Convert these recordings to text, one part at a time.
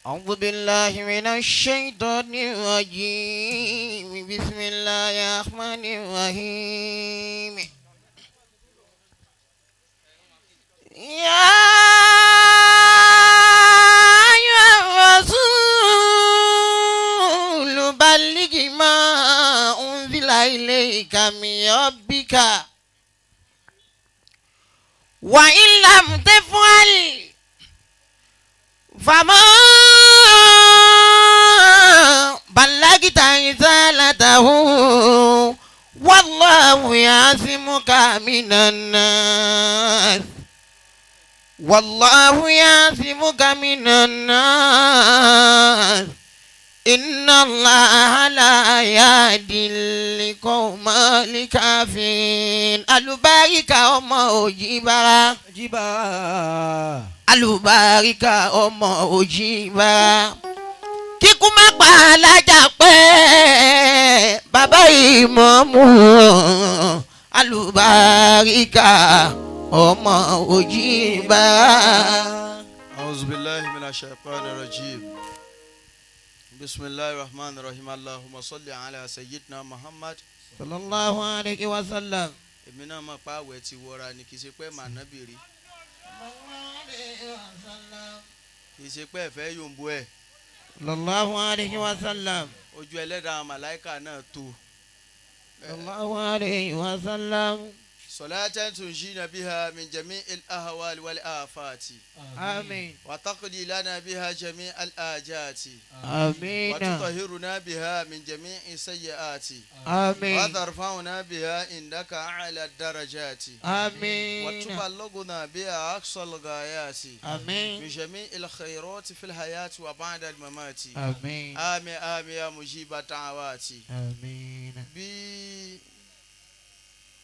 أعوذ بالله من الشيطان الرجيم بسم الله الرحمن الرحيم يا أيها الرسول بلغ ما أنزل إليك من ربك وإن لم تفعل فما بلغت رسالته والله يعصمك من الناس والله يعصمك من الناس إن الله لا يهدي القوم الكافرين Alubarika ọmọ Ojibara Alubarika ọmọ Ojibara kíkú má pa alájà pẹ́ bàbá ìmọ̀ọ́mù Alubarika ọmọ Ojibara. أعوذ بالله من الشيطان الرجيم بسم الله الرحمن الرحيم اللهم صل على سيدنا محمد sallallahu alayhi wa sallam. èmi náà mọ̀ pé àwẹ̀ ti wọra ni kì í ṣe pé mànábì rí kì í ṣe pé ẹ̀fẹ́ yòǹbó ẹ̀ sallallahu alayhi wa sallam. ojú ẹlẹ́dàá màláìkà náà tó. sallallahu alayhi wa sallam. صلاة تنجينا بها من جميع الأهوال والآفات آمين. وتقضي لنا بها جميع الآجات آمين. وتطهرنا بها من جميع السيئات آمين. وترفعنا بها عندك أعلى الدرجات آمين. وتبلغنا بها أقصى الغايات آمين. من جميع الخيرات في الحياة وبعد الممات آمين. آمين آمين يا مجيب الدعوات. آمين.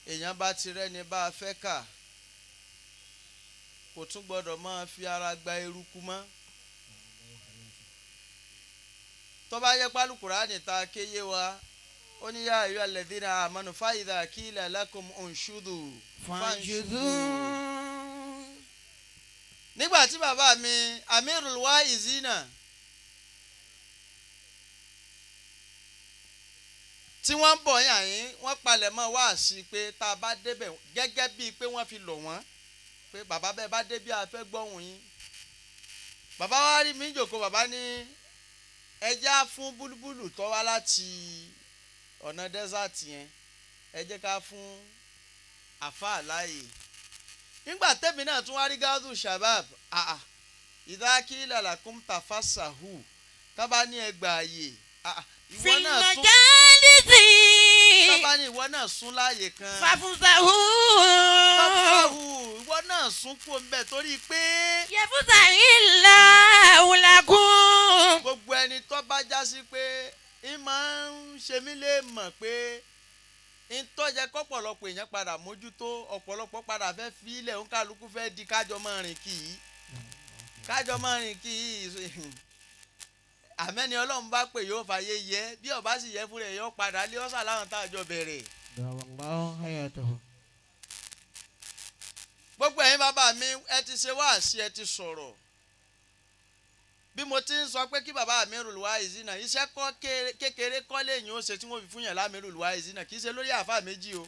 èèyàn bá ti rẹ́ni bá a fẹ́ kà kò tún gbọ́dọ̀ máa fi ara gba eruku mọ́. tó bá yẹ pálí Kùránì ta kéye wa ó ní yá ayyuhal ladhina amanu fa idha qila lakum unshudu fanshudu. nígbà tí bàbá mi Amirul Waizina tí wọ́n ń bọ̀ yàn yín wọ́n palẹ̀ mọ́ wá sí pé tá a bá débẹ̀ gẹ́gẹ́ bíi pé wọ́n fi lọ̀ wọ́n pé bàbá bẹ́ẹ̀ bá dé bí a fẹ́ gbọ́hùn yín. bàbá wa rí mi jòkó bàbá ní ẹja fún búlúbúlù tó wá láti ọ̀nà dẹ́sàtì yẹn ẹ jẹ́ ká fún àfáà láàyè. nígbà tẹ́mi náà tún wá rí gáàdù shabab ìdákìlà làkúm tàfàṣàhù tábà ní ẹgbàá ààyè ìwọ náà tún tábà ní ìwọ náà sún láàyè kan. Fafusahu. Ìwọ náà sún kó ń bẹ̀ torí pé. Yẹfusa ìlà òlàkùn. gbogbo ẹni tó bá já sí pé ń máa ń ṣe mí lè mọ̀ pé ń tọ́jẹ́ kọ́pọ̀lọpọ̀ èèyàn padà mójútó ọ̀pọ̀lọpọ̀ padà fẹ́ fi ilẹ̀ ń kálukú fẹ́ di kájọ máa rìn kì í àmẹ́ni Ọlọ́run bá pè yóò fàyè yẹ bí ọba sì yẹ fún rẹ̀ yóò padà lé ọ̀sà láwọn tá a jọ bẹ̀rẹ̀. gbogbo ẹ̀yin bàbá mi ẹ ti ṣe wáàsí ẹ ti sọ̀rọ̀ bí mo ti ń sọ pé kí bàbá Amirul Waizina iṣẹ́ kọ́ kékeré kọ́ lẹ́yìn ó ṣe tí wọ́n fi fún yàn lámirul Waizina kì í ṣe lórí àáfàá méjì o.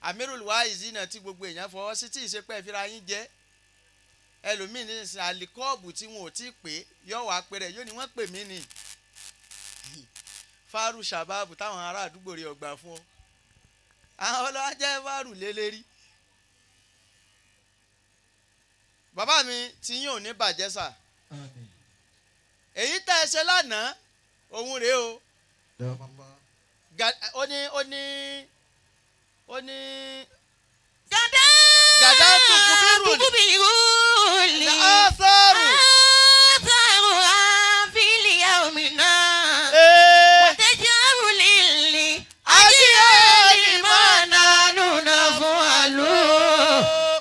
Amirul Waizina tí gbogbo èèyàn fọwọ́ sí tí ìṣepẹ́ ìfira yín jẹ́ ẹlòmíín ní sin àlìkọ́ọ̀bù tí wọn ò tí ì pé yóò wá pé rẹ̀ yóò ní wọ́n pè mí ni fáàrù sàbáàbù táwọn ará àdúgbò rẹ̀ ọgbà fún ọ àwọn ọlọ́wọ́ jẹ́ fáàrù lélẹ́rí. bàbá mi tí yín ò ní bàjẹ́ sà èyí tẹ́ ẹ ṣe lánàá òun rèé o ó ní gàdá tó kúbírù ni àtàrù àfíìlìyà òmìnira wàtẹ́jọ́ àrùlélì àjíyá ìmọ̀nà nùnà fún àlù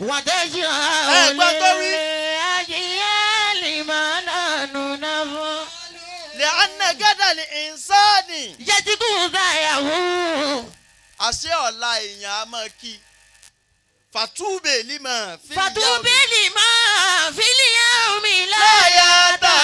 wàtẹ́jọ́ àrùlélì àjíyá ìmọ̀nà nùnà fún àlù. lẹ́ànà gádà lè ìnsáàní. yẹtí kù sáyàwó. àṣẹ ọ̀la èèyàn á máa kí. Fatube lima filiyaumi la yata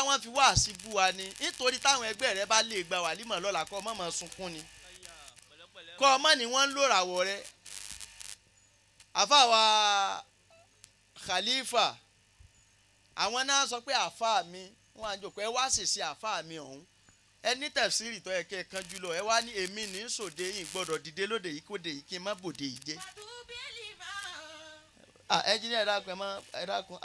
wọ́n fi wá sí bú wa ni nítorí táwọn ẹgbẹ́ rẹ bá lè gba wàlímọ̀ lọ́la kọ́ ọmọ mọ̀ sunkún ni kọ́ ọmọ ni wọ́n ń lò ràwọ̀ rẹ. àfàwà Khalifa àwọn náà sọ pé àfà mi wọ́n á jókòó ẹ wá ṣèṣe àfà mi ọ̀hún ẹ ní tẹ̀síìrì tó yẹ kẹ́ ẹ kánjú lọ ẹ wá ní èmi ní sòde yìí gbọ́dọ̀ dìde lóde yìí kóde yìí kí n má bòde yìí jẹ́. ẹnjìnìá ẹ dákun ẹ dákun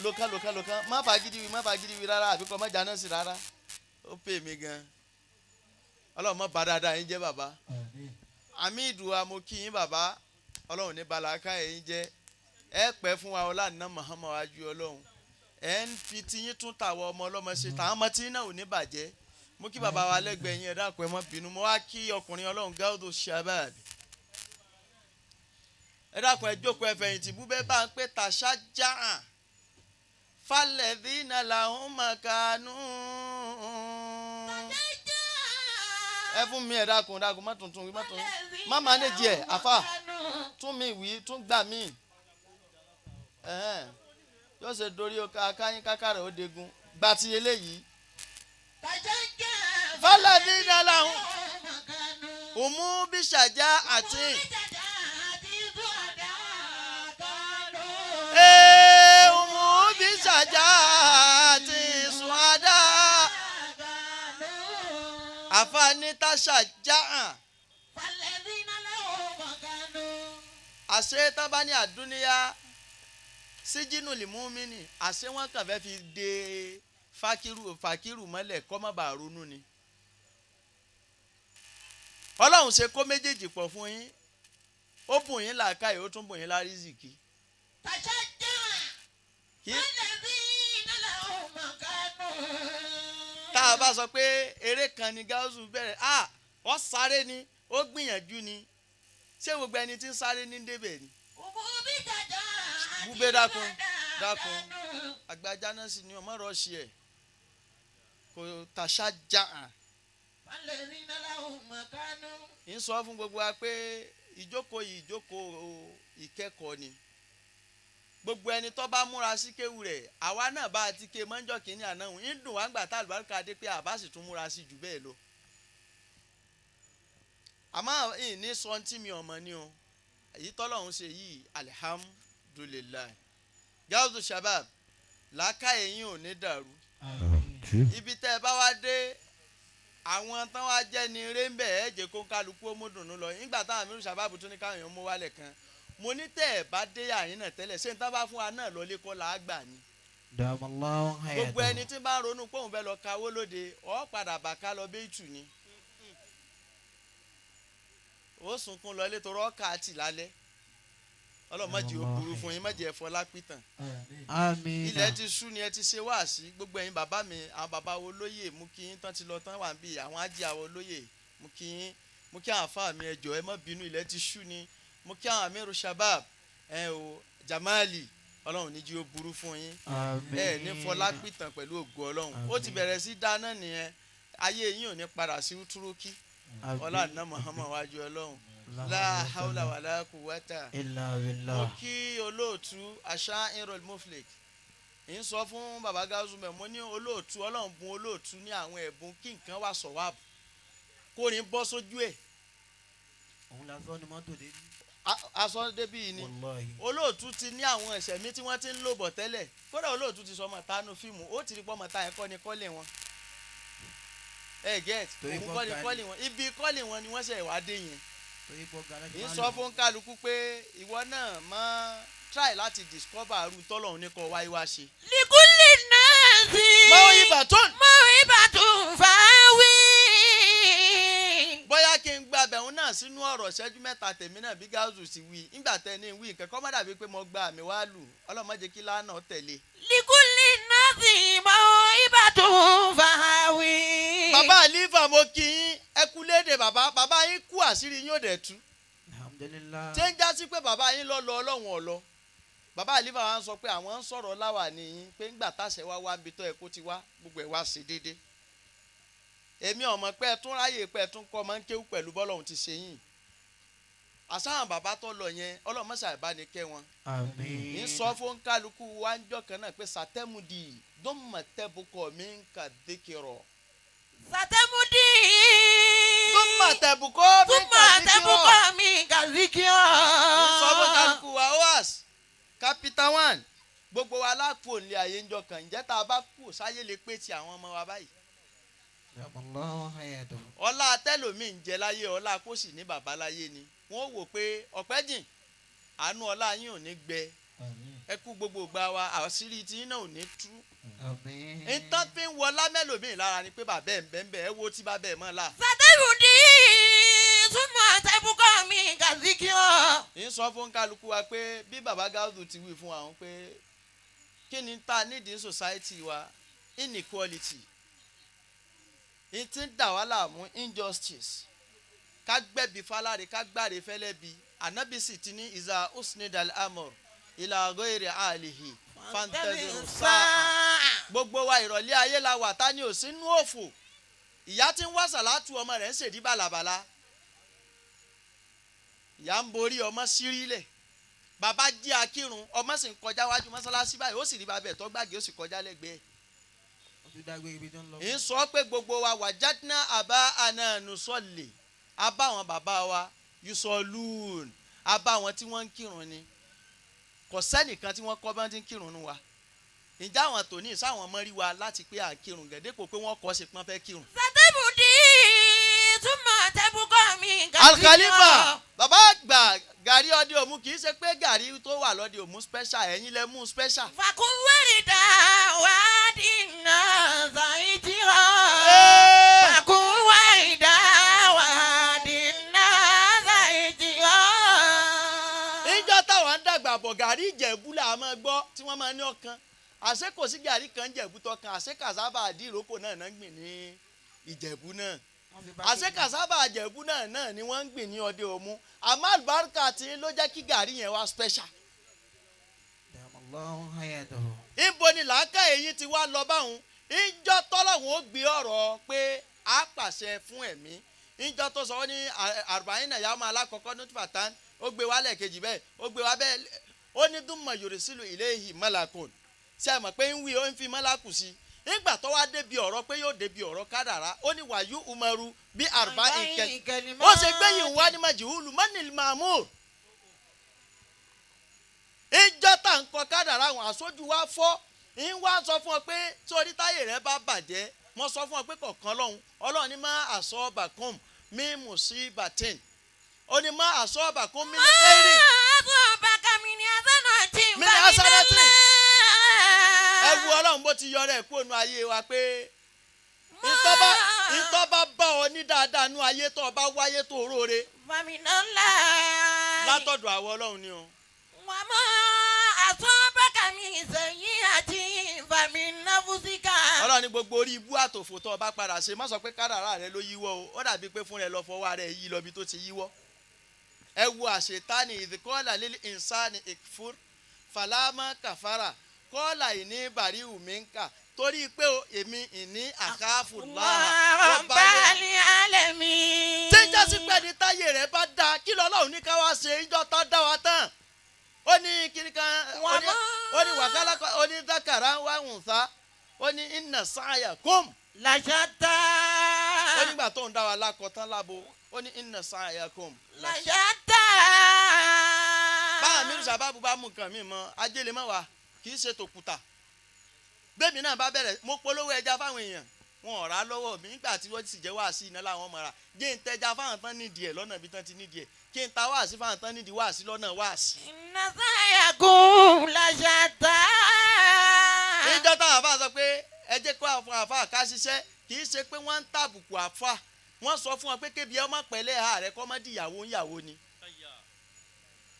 lókàn má fagídí wí rárá àbíkọ́ má jáná sí rárá ó pè mí gan ọlọ́run má bá dáadáa yín jẹ́ bàbá Hamidu mo kí yín bàbá ọlọ́run ní balaka ẹ̀yin jẹ́ ẹ pẹ́ fún wa ọlànà Muhammad wájú ọlọ́run ẹ ń fi tiyín tún tàwọn ọmọ ọlọ́mọ ṣe tàwọn ọmọ tí náà ò ní bàjẹ́ mo kí bàbá wa lẹ́gbẹ̀ẹ́ yín ẹ dákun ẹ má bínú mo wá kí ọkùnrin ọlọ́run gáúdù shabab ẹ dákun ẹ jókòó ẹ fẹ̀yìntì búbẹ́ bá ń pè tàṣà jáàn falẹ̀dínà làwọn màkánú. ẹ fún mi ẹ dákun má tuntun wí má manage ẹ àfà tún mi wí tún gbà mí yóò ṣe dorí akáyín kákàrà ó degun gba ti eléyìí. falẹ̀dínà làwọn òmù bíṣàjà àti. àfààní táṣà jáàn àṣẹ tábà ní àdúnyá síjínú lìmúmínì àṣẹ wọn kàn fẹ́ fi de fàkírù mọ́lẹ̀ kọ́ má bàa ronú ni ọlọ́run ṣe kó méjèèjì pọ̀ fún yín ó bùn yín làákàyè ó tún bùn yín lárízìkí. tá a bá sọ pé eré kan ni gáúsù bẹ̀rẹ̀ wọ́n sáré ni ó gbìyànjú ni ṣé gbogbo ẹni tí ń sáré ní débẹ̀ ni. búbẹ́ dákun àgbàjá náà sì ni ọmọ rọ́ọ̀ṣì ẹ̀ kò tàṣà já hàn. ń sọ fún gbogbo wa pé ìjókòó ìkẹ́kọ̀ọ́ ni gbogbo ẹni tó bá múra sí kéwù rẹ̀ àwa náà bá a ti ké mọ́jọ́ kínní àná ń dùn wá gbà tá àlùbáríkà dé pé àbá sì tún múra sí jù bẹ́ẹ̀ lọ. àmọ́ ìní sọ tí mi ọmọ ni o èyí tọ́lọ́run ṣe yìí alihamudulilayi gáúsù shabab làákàyè yín ò ní dàrú. ibi tẹ́ ẹ bá wá dé àwọn tán wá jẹ́ ni rẹ́ńbẹ̀ ẹ̀ jẹ́ kó kálukú ó mú dùnú lọ nígbà táwọn àmì sàbáàbù tún ní káwọn èèyàn mú wálẹ̀ kan mo ní tẹ́ ẹ̀ bá dé àyín náà tẹ́lẹ̀ ṣé n tá bá fún wa náà lọ lẹ́kọ́ là á gbà ní. gbogbo ẹni tí bá ń ronú pé òun fẹ́ lọ kawó lóde ọ̀ padà bà ká lọ béètù ni ó sunkún lọ létò rọ́ọ̀kà àti lálẹ́ ọlọ́mọdé ó burú fún yín mọ̀jẹ̀ ẹ̀fọ́ lápìtàn. ilẹ̀ ti sú ni ẹ ti ṣe wáàsí gbogbo ẹ̀yin bàbá mi àwọn bàbá wo lóyè mú kí yín tán ti lọ tán wà ń bì àwọn ájí àwọn olóyè mú kí àwọn àfáà mi ẹjọ́ ẹ má bínú ilẹ̀ ti sú ni mú kí àwọn amiru shabab jamali ọlọ́run níjí ó burú fún yín ní fọlápìtàn pẹ̀lú ògo ọlọ́run ó ti bẹ̀rẹ̀ sí dáná nìyẹn ayé yín ò ní padà sí túrókì ọlá àná Muhammad wájú ọlọ́run la hawla wala quwwata illa billah. mo kí olóòtú Ashairul Muflik ń sọ fún baba Gáúsù mẹ́ mo ní olóòtú ọlọ́run bùn olóòtú ní àwọn ẹ̀bùn kí nǹkan wà sọ̀wáàbù kó ní bọ́ sójú ẹ̀. òun la sọ ni mọ́tò débi. aṣọ débí ni olóòtú ti ní àwọn ẹ̀ṣẹ̀ mi tí wọ́n ti ń lò bọ̀ tẹ́lẹ̀ kódà olóòtú ti sọ ọmọ tánú fíìmù ó ti rí pọ́ ọmọ tá ẹ̀kọ́ ni kọ́lé wọn get òun kọ́ ni kọ́lé wọn ibi kọ́lé wọn ni wọ́n ṣe wá dé yẹn ń sọ fún kálukú pé ìwọ náà máa try láti discover arú tọ́lọ́run ní kọ́ wáyé wá ṣe. likuli nasi maw'ibatun fáwí. bóyá kí n gba àbẹ̀wò náà sínú ọ̀rọ̀ ṣẹ́jú mẹ́ta tèmi náà bí Gáúsù sì wí nígbà tẹ́ ní wí nǹkan kọ́ má dàbí pé mo gba àmì wá lù ọlọ́mọdé kí lánàá tẹ̀lé. likuli nasi maw'ibatun fáwí. bàbá àlífà mo kí yín ẹ kú léde bàbá yín kú àṣírí yín ò dẹ̀ tú. alhamdulillah. ṣé ń já sí pé bàbá yín lọ ọlọ́run ọ̀lọ́ bàbá àlífà wa ń sọ pé àwọn ń sọ̀rọ̀ láwà nìyí pé ńgbà táṣẹ wá níbi tó ẹ kó ti wá gbogbo ẹ̀ wá sí déédéé. èmi ọmọ pé ẹ tún ráyè pé ẹ tún kọ́ máa ń kéwú pẹ̀lú bọ́lọ́hún ti ṣe yín àsáwọn bàbá tó lọ yẹn ọlọ́mọṣà ìbánikẹ́ wọn. Àmín. ń sọ fún kálukú wa ń jọ kan náà pé sàtẹ́mùdì dọ́mọ̀tẹ́bùkọ̀ mi ń kà dékèrọ̀. Satemudi. dọ́mọ̀tẹ́bùkọ̀ mi ń kà dékèrọ̀. Tẹ́bùkọ́ mi kàzíkíọ́. ń sọ fún kálukú wa oas capital one gbogbo wa lápò nílé ayé ń jọ kan ǹjẹ́ tá a bá kú sáyé lè pé ti àwọn ọmọ wa báyìí. Allahu hayatahu. ọlá tẹlómi ń jẹ láyé ọlá kó sì ní bàbá láyé ni wọn wò pé ọpẹ́ jìn àánú ọlá yín ò ní gbẹ ẹ kú gbogbo gbà wa àṣírí tí yín náà ò ní tú. ìtàn fi ń wọlá mẹ́lòmíì lára ni pé bàbá ẹ̀ ń bẹ́ẹ̀ ẹ wo tí bàbá ẹ̀ mọ́ la. Satemudi. Súnmọ́ tẹ́bùkọ́ mi kàzíkíọ́. ń sọ fún kálukú wa pé bí bàbá Gáúdù ti wí fún wa pé kí ni ta nídìí society wa inequality n ti ń dà wá láàmú injustice ká gbẹ̀bí fáláre ká gbàre fẹ́lẹ́bi ànábì sì ti ní ìzà usnidal amor ìlà ghairi alihi fantaziru sáà gbogbo wa ìrọ̀lẹ́ ayé la wà tá ní òsínú òfò ìyá tí ń wá sàlátù ọmọ rẹ̀ ń ṣèdí bàlàbàlà ìyá ń borí ọmọ sírílẹ̀ bàbá jí akírun ọmọ sì ń kọjá wájú mọ́sálásí báyìí ó sì rí bàbá ẹ̀ tó gbàgé ó sì kọjá lẹ́gbẹ̀ẹ́ ń sọ pé gbogbo wa wàjádínà àbá ànánú sọ̀lẹ̀ abá àwọn bàbá wa yusolun abá àwọn tí wọ́n ń kírun ni kò sẹ́nìkan tí wọ́n kọ́ bá ń ti ń kírun nu wa ǹjẹ́ àwọn tòní sáwọn ọmọ rí wa láti pé à ń kírun gẹ̀dẹ́pọ̀ pé wọ́n kọ́ ṣe pọ́n fẹ́ kírun. Satemudi. Súnmọ́ tẹ́bùkọ́ mi kàzíkíọ́. Al-Khalifa bàbá àgbà gàrí ọdẹ òmu kì í ṣe pé gàrí tó wà lọ́dẹ òmu special ẹ̀yin lẹ mú special. Fàkúnwérìdà wàdìnnà zàìjìrọ̀. Fàkúnwérìdà wàdìnnà zàìjìrọ̀. níjọ́ táwọn ń dàgbà bọ̀ gàrí ìjẹ̀bú là á máa gbọ́ tí wọ́n máa ní ọkàn àṣé kò sí gàrí kan ìjẹ̀bú tọkàn àṣé kàsábà àdìrókò náà ń gbìn ní ìjẹ̀bú náà àṣé kàsábà àjẹ̀bú náà ni wọ́n ń gbìn ní ọdẹ òmu àmọ́ àlùbáríkà tí ló jẹ́ kí gàrí yẹn wá special. Allahu hayatahu. ibo ni làákà èyí ti wá lọ báwọn ìjọ tọ́lọ́hún ó gbé ọ̀rọ̀ pé a pàṣẹ fún ẹ̀mí ìjọ tó sọ wọ́n ní àrùbáyìn náà yàrá alákọ̀ọ́kọ́ ní tìfàtán ó gbé wá lẹ́ẹ̀kejì bẹ́ẹ̀ ó gbé wá bẹ́ẹ̀ ó ní dúnmọ̀ yorùsílù ilayhi malakun ṣe é mọ̀ pé ń wí ó ń fi mọ́lákù sí nígbà tó wá débi ọ̀rọ̀ pé yóò débi ọ̀rọ̀ kádàrá ó ní wàyú umaru bí àrùbá ìkẹlẹ̀ ó ṣe gbé yìí wá ní majhulu manil mamur ìjọ tá ń kọ kádàrá àwọn àṣojú wa fọ́ ń wá sọ fún ọ pé sórí táyé rẹ bá bàjẹ́ mo sọ fún ọ pé kọ̀ọ̀kan ọlọ́run ní má asabakum min musibatin ó ní má asabakum min khairin min hasanatin ẹrù ọlọ́run bó ti yọrọ ẹ̀ kú ònú ayé wa pé ìtọ́ bá bá ọ ní dáadáa nú ayé tó bá wáyé tó róore látọ̀dọ̀ àwọn ọlọ́run ni o. Wàmọ́ àtúbọ̀kàmí ìsẹ̀yìn àti ìfàmì náfúsíkà. ọlọ́run ní gbogbo orí ibú àtòfò tó bá padà ṣe má sọ pé kádàrá rẹ ló yíwọ́ o ó dàbí pé fún rẹ lọ fọwọ́ rẹ yí lọ bí tó ti yíwọ́. ẹ wo àṣetánì ìdíkọ́là lílì ìsáni ìfúr fàlámà kàfàrà kọ́là ìní bàrí ùmínkà torí pé èmi ìní àkáàfù Rabbal alamin. tí ń jásí pé ní táyé rẹ bá dáa kí lọ́lọ́run ní ká wá ṣe ìjọ tó dá wa tán ó ní kiri kan ó ní wàkálà ó ní dákàrà wà hùnsá ó ní inna sa'yakum Làṣàtà. ó nígbà tó ń dá wa lákọ̀tán lábo ó ní inna sa'yakum Làṣàtà. báà mi sábàbù bá mú nǹkan mi mọ ajé lè mọ wa kì í ṣe tòkùtà bẹ́ẹ̀ mi náà bá bẹ̀rẹ̀ mo polówó ẹja fáwọn èèyàn wọn ò rà lọ́wọ́ mi nígbà tí wọ́n sì jẹ́ wáàsí iná làwọn mọ̀ ra jẹ́ ń tẹ́já fáwọn tán nídìí ẹ̀ lọ́nà ibi tán ti nídìí ẹ̀ kí n ta wáàsí fáwọn tán nídìí wáàsí lọ́nà wáàsí. Inna sa'yakum làṣàtà. ìjọ táwọn àfa sọ pé ẹ jẹ́ kó àwọn àfa ká ṣiṣẹ́ kì í ṣe pé wọ́n ń tàbùkù àfa wọ́n sọ fún wọn pé kébi ọmọ pẹ̀lẹ́ ààrẹ kọ́ mọ́ di ìyàwó ni.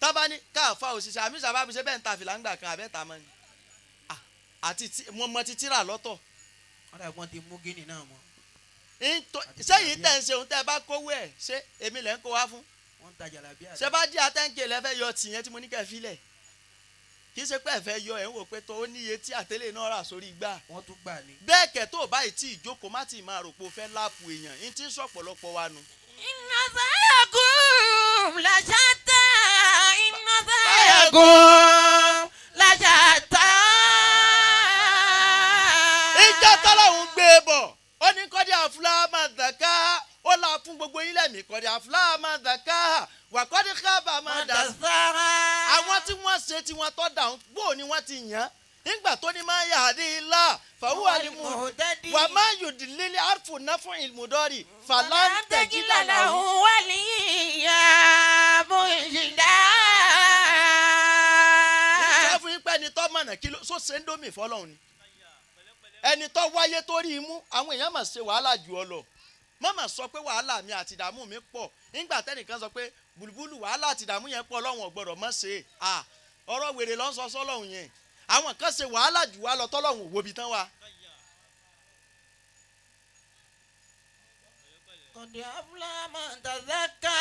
tábà ní káàfa òṣìṣẹ́ àmì sábàbí ṣe bẹ́ẹ̀ ń ta fìlà ńgbà kan àbẹ́ta mọ́ ni àti wọn mọ ti tíra lọ́tọ̀. ọ̀rẹ́ ẹ̀gbọ́n ti mú gíní náà mọ́. sẹ́yìn tẹ̀ ń ṣe ohun tẹ́ ẹ bá kówó ẹ̀ ṣé èmi lẹ́ ń kó wá fún. wọ́n ń tajà làbí àdá. ṣé bá jí atẹ́ǹkè lẹ́fẹ́ yọ tìyẹn tí mo ní kẹ́ filẹ̀ kì í ṣe pé ẹ̀fẹ́ yọ ẹ̀ ń wò pé tó ó níye tí àtẹ́lẹ̀ náà rà sórí igbá. wọ́n tún gbà ní. bẹ́ẹ̀ kẹ́ tó báyìí tí ìjókòó má ti máa rò pé o fẹ́ láàpù èèyàn ní tí ń sọ̀pọ̀lọpọ̀ wa nu. Inna sa'yakum làṣàtà. سعيكم لشتى. ìjọ tọ́lọ́hún gbé bọ̀ ó ní kọ́dí àfúlámà dàká ó là fún gbogbo yín lẹ́mìí kọ́dí àfúlámà dàká wà kọ́dí kábà má dà. àwọn tí wọ́n ṣe tí wọ́n tọ́ dà gbó ni wọ́n ti yàn nígbà tó ní máa yà á dé ilá fàwọ́ àlìmú wà má yòdì lílé àrfù náà fún ìlmùdọ́rì fàlàǹtẹ̀jìlá làwọn. وليا مرشدا. ìjọ fún yín pé ẹni tó mọ̀nà kí ló sọ sẹ́ńdómì fọlọ́run ni ẹni tó wáyé tó rí imú àwọn èèyàn mà ṣe wàhálà jù ọ lọ mọ́mọ́ sọ pé wàhálà mi àti ìdààmú mi pọ̀ nígbà tẹ́nìkan sọ pé bùlùbùlù wàhálà àti ìdààmú yẹn pọ̀ Ọlọ́run ò gbọ́dọ̀ mọ́ ṣe ọ̀rọ̀ wèrè ló ń sọ sọ́lọ́run yẹn àwọn kan ṣe wàhálà jù wá lọ tọ́lọ́run wo bi tán wa. قد أفلح من تزكى.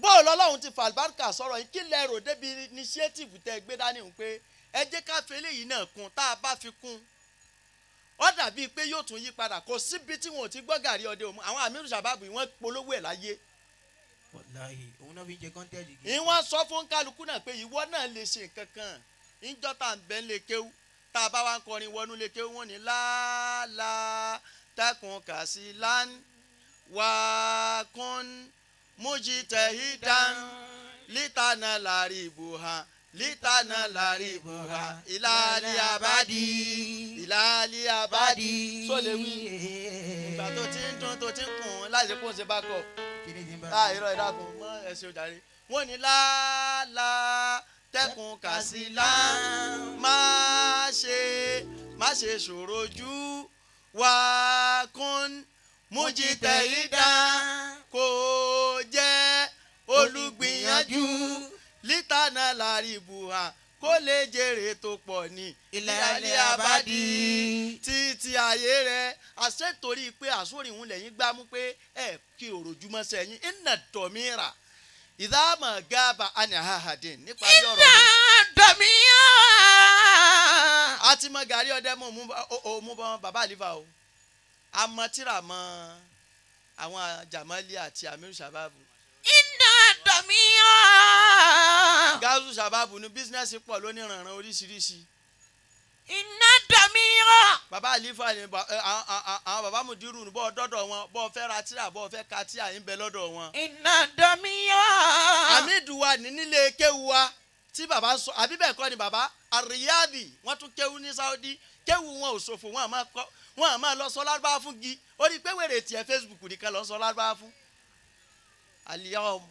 bóòlù Ọlọ́run ti fàlùbáríkà sọ̀rọ̀ yìí kí lẹ rò débi initiative tẹ́ gbé dání hùn pé ẹ jẹ́ ká fi eléyìí náà kún tá a bá fi kún ó dàbí pé yóò tún yí padà kò síbi tí wọn ò ti gbọ́ gàrí ọdẹ òmu àwọn àmírù sàbábù yìí wọ́n polówó ẹ̀ láyé. wàláhì òun náà fi ń jẹ kọ́ńtẹ́ẹ̀tì. ìwọ́n sọ fún kálukú náà pé ìwọ náà lè ṣe nǹkan kan ìjọ tá à ń bẹ́ ń lè kéwú tá a bá wá ń kọrin wọnú lè kéwú wọn ní láàlá tẹkùn kàsí lán wà kún mujtahidan lítànà lárí ibùhàn lítànà lárí ibùhàn ìlàlí abadi ìlàlí abadi sólèwí ìgbà tó ti ń dún tó ti ń kùn láti kó ń ṣe bá kọ irọ́ ìdákun mọ́ ẹ̀sìn òjàre wọ́n ní láàlá tẹkùn kàsílà má ṣe ṣòro jù wà kún mujtahidan kò jẹ́ olùgbìyànjú lítànà lárí ibùhàn kó lè jèrè tó pọ̀ ní ìlàlẹ́ àbádì títí ayé rẹ̀ àṣetorí pé àsóríhun lẹ́yìn gbámú pé ẹ kí òròjúmọ́ sẹ́yìn iná dọ̀míra ìdáàmà gáàbà anahahadin níparí ọ̀rọ̀ mi. iná dọ̀míra. àti mọ gàrí ọdẹ mú bọ bàbá àlífà o amọtìrà mọ àwọn jamali àti amiru sababu. iná dọ̀míra. gáàsù sababu ní bísínẹ́sì pọ̀ lóníranran oríṣiríṣi. iná dọ̀míra. bàbá àlífà ni àwọn bàbá mùdírù ní bọ́ọ̀ dọ́dọ̀ wọn bọ́ọ̀ fẹ́ ra tíra bọ́ọ̀ fẹ́ ka tíra ń bẹ lọ́dọ̀ wọn. iná dọ̀míra. Hamidu wa ní nílé kéwu wa tí bàbá sọ àbí bẹ́ẹ̀ kọ́ ni bàbá àríyáàdì wọ́n tún kéwu ní Saudi kéwu wọn ò ṣòfò wọn àmọ́ lọ sọ lárúbáwá fún gi ó rí i pé wèrè tiẹ̀ Facebook nìkan lọ sọ lárúbáwá fún. àlìyáwó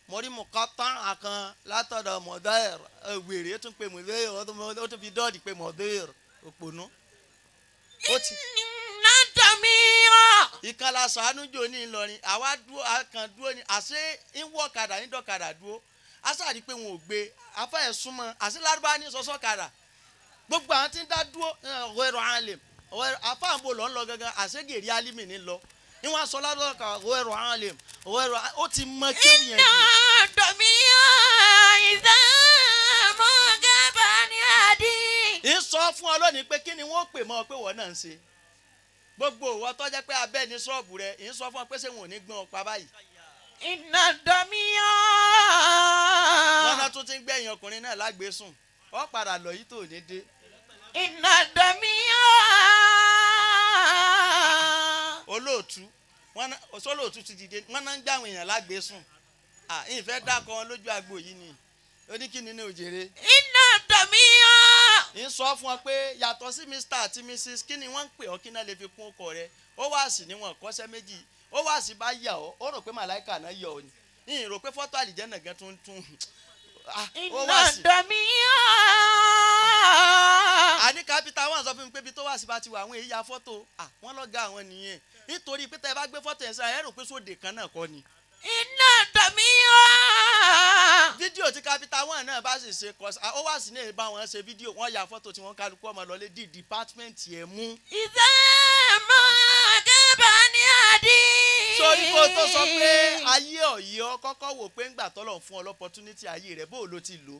mọ̀rí mọ̀kátán àkàn látọ̀dọ̀ mọ̀dẹ́r wèrè ó tún pe mọ̀dẹ́r ó tún fi dọ́ọ̀dì pe mọ̀dẹ́r òpònú. iná dọ̀míra. ìkànnì sàánú jò ní Ìlọrin àwa dúró àkàn dúró ni àṣé ń wọ ọ̀kadà ń dọ̀kadà dúró aṣáàrí pé wọn ò gbé afẹ́ ẹ̀ súnmọ́ àṣé lárúbá ní sọ́sọ́ kadà gbogbo àwọn tí ń dá dúró ọ̀rọ̀ àlè afáàbò lọ́ ń lọ gangan àṣé gèrè álímì ní lọ ìwọ̀n aṣọ lárúbá kan ọ̀rọ̀ àlè ọ̀rọ̀ ó ti mọ kéwì yẹn jù. iná dọ̀míra ìdáàmú gábà ní àdí. ń sọ fún ọ lónìí pé kí ni wọ́n pè mọ́ ọ pé wọ́n náà ń ṣe gbogbo ìwọ tó jẹ́ pé abẹ́ ní ṣọ́ọ̀bù rẹ̀ ń sọ fún ọ pé ṣé wọn ò ní gbọ́n ọ pa báyìí. iná dọ̀míra. wọn náà tún ti ń gbẹ̀yìn ọkùnrin náà lágbèsùn ọ padà lọ yìí tó ní dé. iná dọ̀míra. olóòtú ti dìde wọn náà ń gbàwọn èèyàn lágbèsùn ìfẹ́ dákọ̀ wọn lójú àgbo yìí ni oníkíni ní òjèrè. iná dọ̀míra. ń sọ fún ọ pé yàtọ̀ sí Mr àti Mrs kí ni wọ́n ń pè ọ́ kí náà lè fi kún ọkọ rẹ ó wá sí níwọ̀n kọ́sẹ́ méjì ó wá sí bá yà ọ́ ó rò pé màláìkà náà yọ ọ́ ni ìyìn rò pé fọ́tò àlìjẹ́nà gan tún iná dọ̀míra. àní kápítà wọn sọ fún mi pé ibi tó wá sí bá ti wà àwọn èyí ya fọ́tò wọn lọ́ọ́ ga àwọn nìyẹn nítorí pé tẹ́ ẹ bá gbé fọ́tò yẹn sára ẹ rò pé sóde kan náà kọ́ ni. iná dọ̀míra. fídíò tí kápítà wọn náà bá sì ṣe kọ ó wá sí ní bá wọn ṣe fídíò wọn ya fọ́tò tí wọ́n kálukú ọmọ lọlé di dìpátímẹ́ǹtì ẹ̀ mú. ìdáàmú gábà ní àdí. sórí kó tó sọ pé ayé ọ̀yọ́ kọ́kọ́ wò pé ńgbà tọ́lọ̀ fún ọ lọ́pọ̀túnítì ayé rẹ̀ bó ló ti lò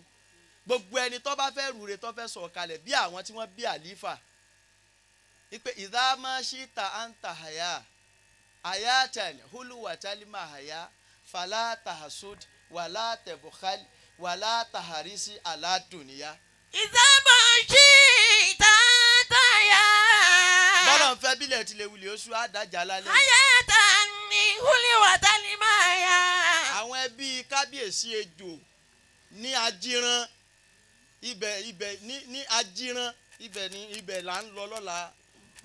gbogbo ẹni tó bá fẹ́ rúre tó fẹ́ sọ̀ kalẹ̀ bí àwọn tí wọ́n bí àlífà ipe ìdáàmú ṣíta àǹtà àyà àyà tẹ̀lé húlùwà tálímà àyà fàlà tàhásùd wàlà tẹ̀bùkálì wàlá tàhárísí aládùnìyá. ìsábọ̀ṣì tààtàyà. bọ́lá ń fẹ́ bílẹ̀ tilẹ̀ wulẹ̀ oṣù àdájà lálẹ́. ayẹta ni húlíwàtálímáyà. àwọn ẹbí kábíyèsí ejò ní ajíran ibẹ̀ ní ajíran ibẹ̀ là ń lọ lọ́la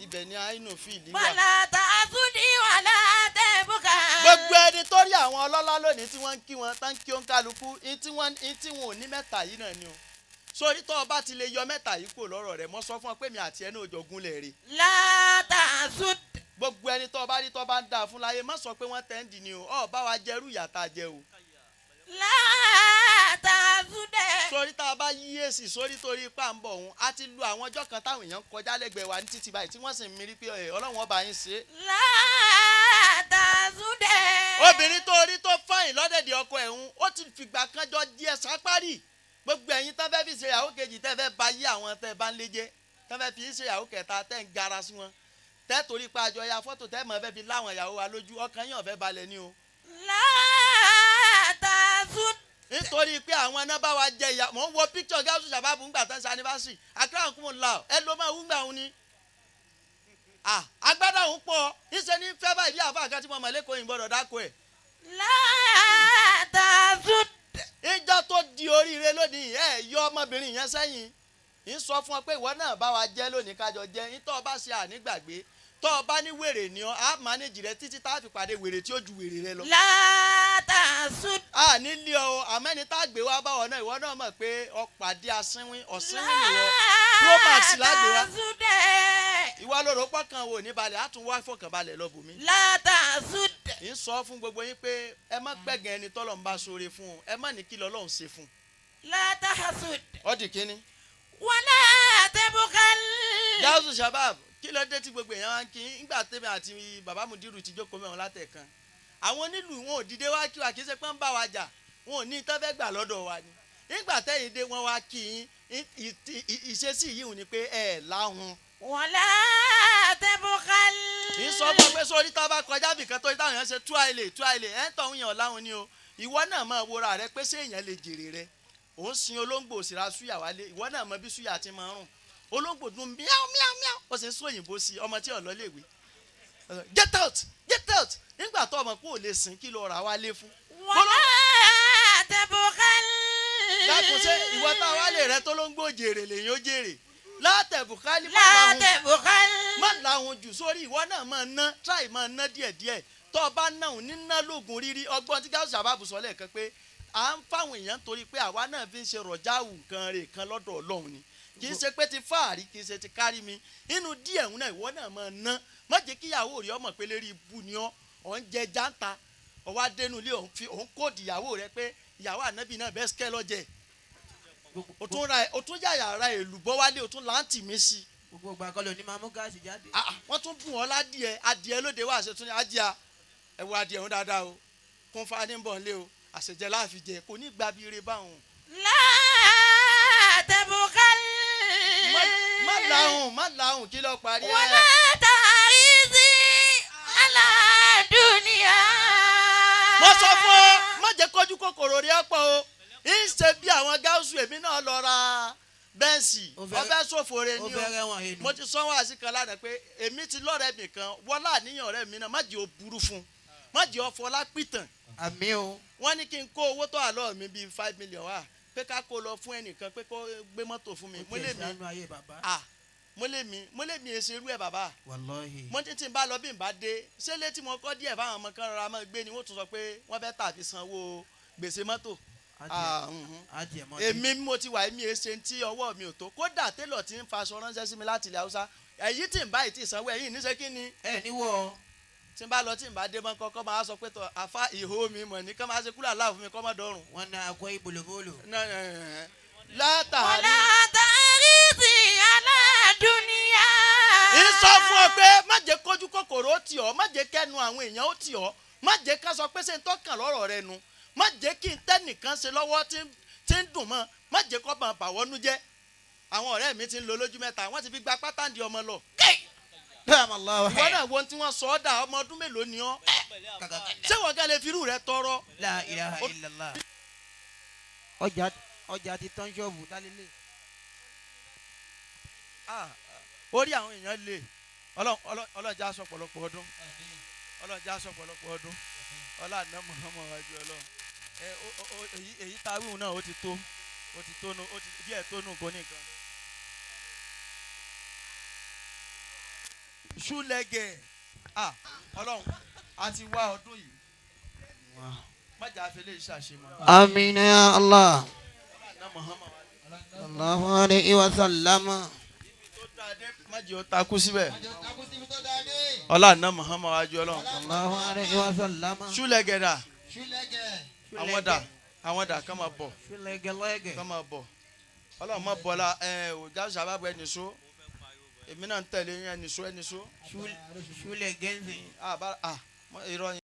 ibẹ̀ ní àìnòfìlì wà. wàlá tààtúndì wàlá tẹ̀bùkà. gbogbo ẹni tó rí àwọn ọlọ́lá lónìí tí wọ́n ń kí wọn tán kí ó ń kálukú tí wọn ò ní mẹ́ta yìí náà ni o. sórí tó o bá ti lè yọ mẹ́ta yìí kò lọ́rọ̀ rẹ̀ mọ́ sọ fún ọ pé mi àti ẹni òjò gúnlẹ̀ rè. látàsúd. gbogbo ẹni tó o bá rí tó o bá ń dà fún láyé má sọ pé wọ́n tẹ́ ń dì ní o ọ̀ bá wa jẹ́rú ìyàtà jẹ o. látàsúdẹ̀. sórí tá a bá yí èsì sórí torí ipá ń bọ̀ òun á ti lu àwọn ọjọ́ kan táwọn èèyàn kọjá lẹ́gbẹ̀ẹ́ wa ní títí báyìí tí wọ́n sì ń mirí pé ọlọ́run ọba yín ṣe. látàsúdẹ̀. obìnrin tó rí tó fáyìn lọ́dẹ̀dẹ̀ ọkọ ẹ̀hún ó ti fìgbà kan jọ díẹ̀ sápárì gbogbo ẹ̀yin tán fẹ́ fi ṣe ìyàwó kejì tẹ́ fẹ́ ba yí àwọn tẹ́ bá ń léjé tẹ́ fẹ́ fi ṣe ìyàwó kẹta tẹ́ ń gara sí wọn tẹ́ torí pa àjọ ya fọ́tò tẹ́ mọ̀ fẹ́ fi láwọn ìyàwó wa lójú ọkàn yín ọ̀fẹ́ balẹ̀ ni o. látàsúd. nítorí pé àwọn náà bá wa jẹ ìyá mò ń wo picture gáàsù sàbábù ńgbà tán ṣe anniversary akérè kún un la ẹ ló máa wú gbà òun ni. agbádá òun pọ̀ ìṣe ní fẹ́ báyìí bí àfa àkàtì mọ̀ mọ̀lẹ́kọ̀ọ́ yìí gbọ́dọ̀ dáko ẹ̀. látàsúd. ìjọ tó di oríire lónìí ẹ yọ ọmọbìnrin yẹn sẹ́yìn ń sọ fún ọ pé ìwọ náà bá wa jẹ́ lónìí kájọ jẹ́ ń tọ́ ọ bá ṣe ànígbàgbé tọ́ ọ bá ní wèrè ni ọ á mánéjì rẹ títí tá a fi pàdé wèrè tí ó ju wèrè rẹ lọ. látàsúd. a nílé ọ àmẹ́ni tá a gbé wá báwọ̀ náà ìwọ náà mọ̀ pé ọ pàdé asínwín ọ̀sínwín nìwọ promax lágbè wá látàsúdẹ̀. ìwọ lóró pọ́kàn wò ní balẹ̀ á tún wá fọkànbalẹ̀ lọ bùnmí. látàsúd. ń sọ fún gbogbo yín pé ẹ má gbẹ̀gàn ẹni tọ́lọ̀ ń bá ṣoore fún un ẹ má ní kí lọ́lọ́run ṣe fún un. látàsúd. ó di kínní. wàlá tẹ̀bùkàl. gáúsù shabab kí ló dé tí gbogbo èèyàn wá ń kí ńgbà tèmi àti bàbá mudiru ti jókòó mẹ́wọ̀n látẹ̀kan àwọn onílù wọn ò dìde wá kí wa kì í ṣe pé ń bá wa jà wọn ò ní tán fẹ́ gbà lọ́dọ̀ wa ni nígbà tẹ́yìn dé wọn wá kí yín ìṣesí yìí ni pé ẹ láhùn. wàlá tẹ̀bùkàl. kì í sọ fún ọ pé sórí tá a bá kọjá bìkan tó táwọn èèyàn ṣe tú àìlè ẹ̀ ń tọ̀hún yàn láhùn ni o ìwọ náà máa wora rẹ pé ṣé èèyàn lè jèrè rẹ òun sin olóńgbò òsìrà súyà wálé ìwọ náà mọ bí súyà ti máa rùn olóńgbò dún míáú míáú míáú ó sì ń sóyìnbó sí ọmọ tí ọ̀lọ́ léwe get out nígbà tó ọmọ kó o lè sìn kí ló rà wá lé fún. wàlá tẹ̀bùkàl. lákùnṣe ìwọ tá a wá lè rẹ tó ló ń gbó jèrè lèyìn ó jèrè látẹ̀bùkálí látẹ̀bùkàl. má làwọn jù sórí ìwọ náà máa ná try máa ná díẹ̀díẹ̀ tó o bá náà níná lóògùn rírí ọgbọ́n tí gáúsù àbábù sọ lẹ́ẹ̀kan pé à ń fáwọn èèyàn torí pé àwa náà fi ń ṣe rọ̀jáwù nǹkan rè kan lọ́dọ̀ Ọlọ́run ni kì í ṣe pé ti fáàrí kì í ṣe ti kárí mi inú díẹ̀ ń náà ìwọ náà máa ná má jẹ́ kí ìyàwó rẹ̀ ọmọ pé lérí ibu ni ọ́ ọ̀ ń jẹ jáǹta ọwọ́ adẹnu ilé òun kóòdù ìyàwó rẹ̀ pé ìyàwó ànábì náà bẹ́ẹ̀ sikẹ́ lọ́jẹ̀ o tún yàyà ra èlùbọ́ wálé o tún láǹtì mi sí. gbogbo ìgbà kọlọ ní máa mú gáàsì jáde. wọ́n tún bùn ọ́ ládìẹ adìẹ lóde wá àṣẹ tún ní adìẹ ẹ̀wọ̀ adìẹ ń dáadáa o kún fani ń bọ̀ ń lé o àṣejẹ láàfin jẹ kò ní gba bí ire báwọn. látẹ̀bùkàl. má làhùn kí ló parí ẹ. wàlá tàrísí aládùnìyà. mo sọ fún ọ má jẹ́ kójú kòkòrò rí ọ̀pọ̀ o ń ṣe bí àwọn gáúsù èmi náà lọ ra bẹ́ǹsì ọbẹ̀ sófore ni o mo ti sọ wá sí kan lánàá pé èmi ti lọ́rẹ̀ẹ́ mi kan wọlá àníyàn ọ̀rẹ́ mi náà má jẹ́ ó burú fún má jẹ́ ó fọlá pìtàn. àmín o. wọ́n ní kí n kó owó tó àlọ́ mi bíi 5 million wá pé ká kó lọ fún ẹnìkan pé kó gbé mọ́tò fún mi. mo lè mi èsì irú ẹ̀ bàbá. wàláhì. mo ti tí n bá lọ bí n bá dé ṣé létí mo kọ́ díẹ̀ fáwọn ọmọ kan rọra máa gbé ni wọ́n tún sọ pé wọ́n fẹ́ tàbí sanwó gbèsè mọ́tò. èmi mo ti wà èmi èsè tí ọwọ́ mi ò tó kódà télọ̀ tí ń faṣọ ránṣẹ́ sí mi láti ilẹ̀ Haúsá èyí tí ń bá ìtì sanwó ẹ̀yìn níṣẹ́ kí ni. ẹ níwọ̀. tí n bá lọ tí n bá dé mọ́ kọ́kọ́ máa sọ pé àfa ìhó mi mọ̀ ní kọ́ máa ṣe kúlà láàfin mi kọ́ mọ́ dọ́rùn. wọn na akọ ìbòlòbòlò. látàrí sí aládùnìyà. ìsọ fún ọ pé má jẹ́ kójú kòkòrò ó tì ọ́ má jẹ́ kẹ́nu àwọn èèyàn ó tì ọ́ má jẹ́ ká sọ pé ṣe ń tọ́kàn lọ́rọ̀ rẹ nu má jẹ́ kí n tẹ́nìkan ṣe lọ́wọ́ tí ń dùn mọ́ má jẹ́ kó bá bàwọ́nú jẹ́ àwọn ọ̀rẹ́ mi ti ń lo lójú mẹ́ta wọ́n ti fi gba pátánì ọmọ lọ. ìwọ náà wo tí wọ́n sọ ọ́ dà ọmọ ọdún mélòó ni ọ́. かかか。 ṣé wọ́n gán lè fi irú rẹ tọrọ. La ilaha illallah. Wala tarizi ala dunya. ìsọ fún ọ pé má jẹ́ kójú kòkòrò ó tì ọ́ má jẹ́ kẹ́nu àwọn èèyàn ó tì ọ́ má jẹ́ kí n tẹ́nìkan ṣe lọ́wọ́ tí ń dùn mọ́ má jẹ́ kó bá bàwọ́nú jẹ́ àwọn ọ̀rẹ́ mi ti ń lo lójú mẹ́ta wọ́n ti fi gba pátánì ọmọ lọ. ìwọ náà wo tí wọ́n sọ ọ́ dà ọmọ ọdún mélòó ni ọ́. La ilaha illallah. ọjà ti tán ṣọ́ọ̀bù dálélé. orí àwọn èèyàn lè ọlọ́jà sọ pọ̀lọpọ̀ ọdún ọlọ́jà sọ pọ̀lọpọ̀ ọdún ọlọ́àná mọ̀ọ́mọ́ wájú ọlọ́run èyí tá a wíwùn náà ó ti tó nù ó ti díẹ̀ tó nù kó nìkan. ṣúlẹ̀gẹ̀ ọlọ́run a ti wá ọdún yìí májà àfẹlẹ́ ìṣàṣemọ́. Amina ya Allah. Allahu alayhi wa sallam. májì ó takú síbẹ̀ ọlọ́àná Muhammad wájú ọlọ́run. Allahu alayhi wa sallam. ṣúlẹ̀gẹ̀ dà àwọn dà kàn máa bọ̀ Ṣúlẹ̀gẹ̀. kàn máa bọ̀ ọlọ́run máa bọ̀ la òjá sábàbọ̀ ẹni so èmi náà ń tẹ̀lé ẹni so. Ṣúlẹ̀gẹ̀ ń sìn. irọ́